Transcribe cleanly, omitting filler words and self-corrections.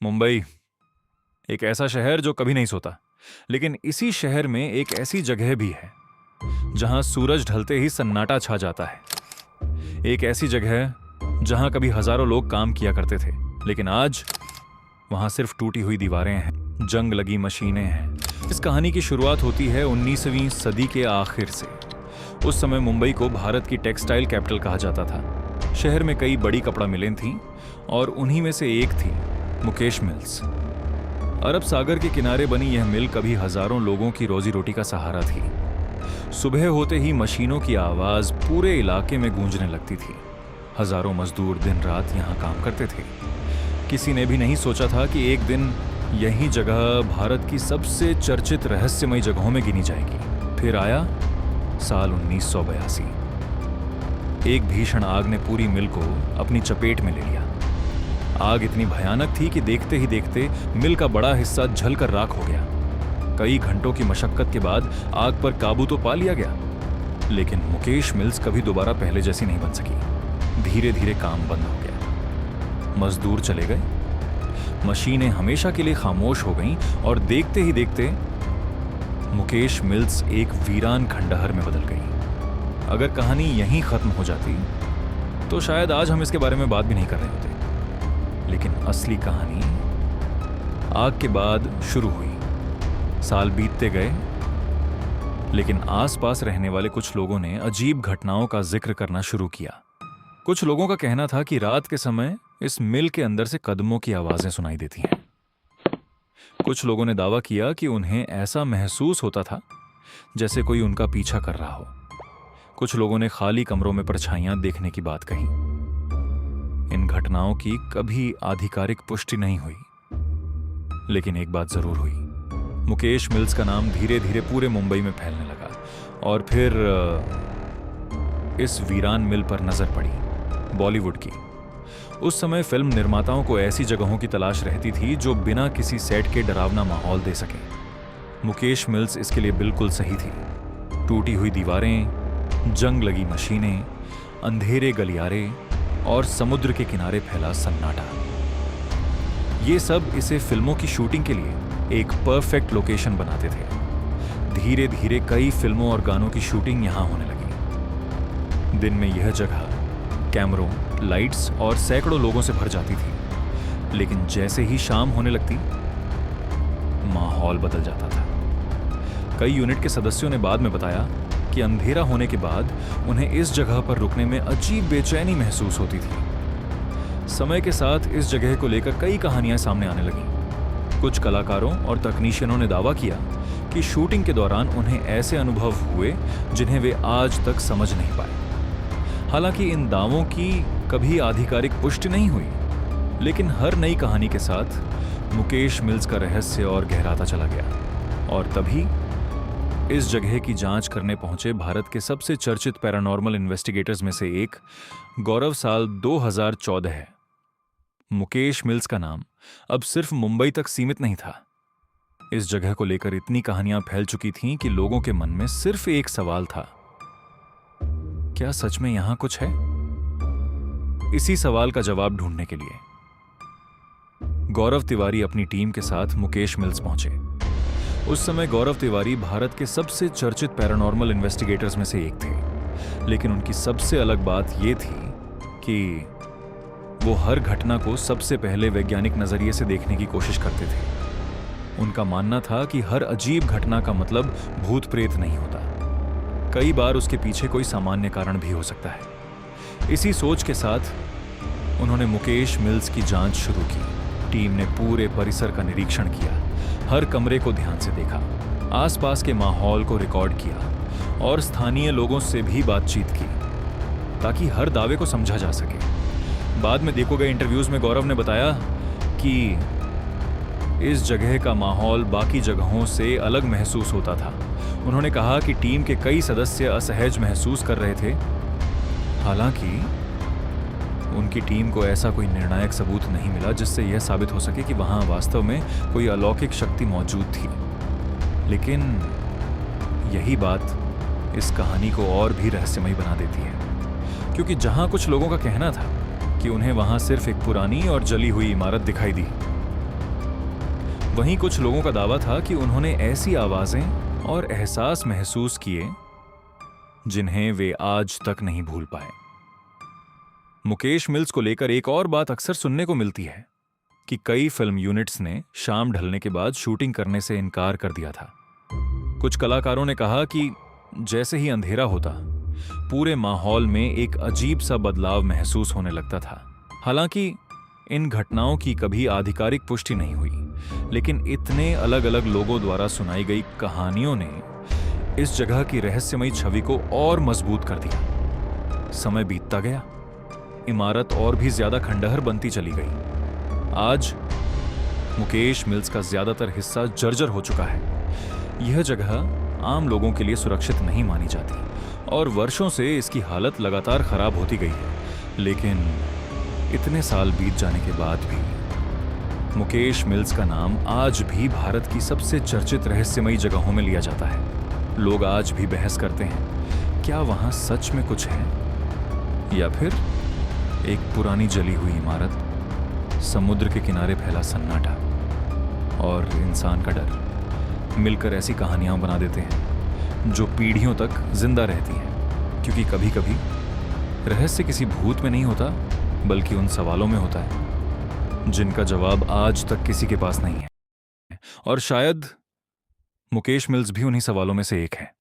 मुंबई एक ऐसा शहर जो कभी नहीं सोता, लेकिन इसी शहर में एक ऐसी जगह भी है जहां सूरज ढलते ही सन्नाटा छा जाता है। एक ऐसी जगह जहां कभी हजारों लोग काम किया करते थे, लेकिन आज वहां सिर्फ टूटी हुई दीवारें हैं, जंग लगी मशीनें हैं। इस कहानी की शुरुआत होती है 19वीं सदी के आखिर से। उस समय मुंबई को भारत की टेक्सटाइल कैपिटल कहा जाता था। शहर में कई बड़ी कपड़ा मिलें थीं और उन्हीं में से एक थी मुकेश मिल्स। अरब सागर के किनारे बनी यह मिल कभी हजारों लोगों की रोजी रोटी का सहारा थी। सुबह होते ही मशीनों की आवाज पूरे इलाके में गूंजने लगती थी। हजारों मजदूर दिन रात यहाँ काम करते थे। किसी ने भी नहीं सोचा था कि एक दिन यही जगह भारत की सबसे चर्चित रहस्यमयी जगहों में गिनी जाएगी। फिर आया साल 1982। एक भीषण आग ने पूरी मिल को अपनी चपेट में ले लिया। आग इतनी भयानक थी कि देखते ही देखते मिल का बड़ा हिस्सा जलकर राख हो गया। कई घंटों की मशक्कत के बाद आग पर काबू तो पा लिया गया, लेकिन मुकेश मिल्स कभी दोबारा पहले जैसी नहीं बन सकी। धीरे धीरे काम बंद हो गया। मजदूर चले गए, मशीनें हमेशा के लिए खामोश हो गईं और देखते ही देखते मुकेश मिल्स एक वीरान खंडहर में बदल गई। अगर कहानी यहीं खत्म हो जाती तो शायद आज हम इसके बारे में बात भी नहीं कर रहे होते, लेकिन असली कहानी आग के बाद शुरू हुई। साल बीतते गए, लेकिन आसपास रहने वाले कुछ लोगों ने अजीब घटनाओं का जिक्र करना शुरू किया। कुछ लोगों का कहना था कि रात के समय इस मिल के अंदर से कदमों की आवाजें सुनाई देती हैं। कुछ लोगों ने दावा किया कि उन्हें ऐसा महसूस होता था जैसे कोई उनका पीछा कर रहा हो। कुछ लोगों ने खाली कमरों में परछाइयां देखने की बात कही। इन घटनाओं की कभी आधिकारिक पुष्टि नहीं हुई, लेकिन एक बात जरूर हुई। मुकेश मिल्स का नाम धीरे धीरे पूरे मुंबई में फैलने लगा और फिर इस वीरान मिल पर नजर पड़ी बॉलीवुड की। उस समय फिल्म निर्माताओं को ऐसी जगहों की तलाश रहती थी जो बिना किसी सेट के डरावना माहौल दे सके। मुकेश मिल्स इसके लिए बिल्कुल सही थी। टूटी हुई दीवारें, जंग लगी मशीनें, अंधेरे गलियारे और समुद्र के किनारे फैला सन्नाटा, ये सब इसे फिल्मों की शूटिंग के लिए एक परफेक्ट लोकेशन बनाते थे। धीरे धीरे कई फिल्मों और गानों की शूटिंग यहां होने लगी। दिन में यह जगह कैमरों, लाइट्स और सैकड़ों लोगों से भर जाती थी, लेकिन जैसे ही शाम होने लगती माहौल बदल जाता था। कई यूनिट के सदस्यों ने बाद में बताया कि अंधेरा होने के बाद उन्हें इस जगह पर रुकने में अजीब बेचैनी महसूस होती थी। समय के साथ इस जगह को लेकर कई कहानियां सामने आने लगीं। कुछ कलाकारों और तकनीशियनों ने दावा किया कि शूटिंग के दौरान उन्हें ऐसे अनुभव हुए जिन्हें वे आज तक समझ नहीं पाए। हालांकि इन दावों की कभी आधिकारिक पुष्टि नहीं हुई, लेकिन हर नई कहानी के साथ मुकेश मिल्स का रहस्य और गहराता चला गया। और तभी इस जगह की जांच करने पहुंचे भारत के सबसे चर्चित पैरानॉर्मल इन्वेस्टिगेटर्स में से एक गौरव। साल 2014 है। मुकेश मिल्स का नाम अब सिर्फ मुंबई तक सीमित नहीं था। इस जगह को लेकर इतनी कहानियां फैल चुकी थीं कि लोगों के मन में सिर्फ एक सवाल था, क्या सच में यहां कुछ है? इसी सवाल का जवाब ढूंढने के लिए गौरव तिवारी अपनी टीम के साथ मुकेश मिल्स पहुंचे। उस समय गौरव तिवारी भारत के सबसे चर्चित पैरानॉर्मल इन्वेस्टिगेटर्स में से एक थे, लेकिन उनकी सबसे अलग बात यह थी कि वो हर घटना को सबसे पहले वैज्ञानिक नजरिए से देखने की कोशिश करते थे। उनका मानना था कि हर अजीब घटना का मतलब भूत प्रेत नहीं होता, कई बार उसके पीछे कोई सामान्य कारण भी हो सकता है। इसी सोच के साथ उन्होंने मुकेश मिल्स की जांच शुरू की। टीम ने पूरे परिसर का निरीक्षण किया, हर कमरे को ध्यान से देखा, आसपास के माहौल को रिकॉर्ड किया और स्थानीय लोगों से भी बातचीत की ताकि हर दावे को समझा जा सके। बाद में देखो गए इंटरव्यूज में गौरव ने बताया कि इस जगह का माहौल बाकी जगहों से अलग महसूस होता था। उन्होंने कहा कि टीम के कई सदस्य असहज महसूस कर रहे थे। हालांकि उनकी टीम को ऐसा कोई निर्णायक सबूत नहीं मिला जिससे यह साबित हो सके कि वहां वास्तव में कोई अलौकिक शक्ति मौजूद थी। लेकिन यही बात इस कहानी को और भी रहस्यमयी बना देती है, क्योंकि जहां कुछ लोगों का कहना था कि उन्हें वहां सिर्फ एक पुरानी और जली हुई इमारत दिखाई दी, वहीं कुछ लोगों का दावा था कि उन्होंने ऐसी आवाजें और एहसास महसूस किए जिन्हें वे आज तक नहीं भूल पाए। मुकेश मिल्स को लेकर एक और बात अक्सर सुनने को मिलती है कि कई फिल्म यूनिट्स ने शाम ढलने के बाद शूटिंग करने से इनकार कर दिया था। कुछ कलाकारों ने कहा कि जैसे ही अंधेरा होता, पूरे माहौल में एक अजीब सा बदलाव महसूस होने लगता था। हालांकि इन घटनाओं की कभी आधिकारिक पुष्टि नहीं हुई, लेकिन इतने अलग अलग लोगों द्वारा सुनाई गई कहानियों ने इस जगह की रहस्यमयी छवि को और मजबूत कर दिया। समय बीतता गया, इमारत और भी ज्यादा खंडहर बनती चली गई। आज मुकेश मिल्स का ज्यादातर हिस्सा जर्जर हो चुका है। यह जगह आम लोगों के लिए सुरक्षित नहीं मानी जाती और वर्षों से इसकी हालत लगातार खराब होती गई है। लेकिन इतने साल बीत जाने के बाद भी मुकेश मिल्स का नाम आज भी भारत की सबसे चर्चित रहस्यमयी जगहों में लिया जाता है। लोग आज भी बहस करते हैं, क्या वहां सच में कुछ है या फिर एक पुरानी जली हुई इमारत, समुद्र के किनारे फैला सन्नाटा और इंसान का डर मिलकर ऐसी कहानियां बना देते हैं जो पीढ़ियों तक जिंदा रहती हैं। क्योंकि कभी कभी रहस्य किसी भूत में नहीं होता, बल्कि उन सवालों में होता है जिनका जवाब आज तक किसी के पास नहीं है। और शायद मुकेश मिल्स भी उन्हीं सवालों में से एक है।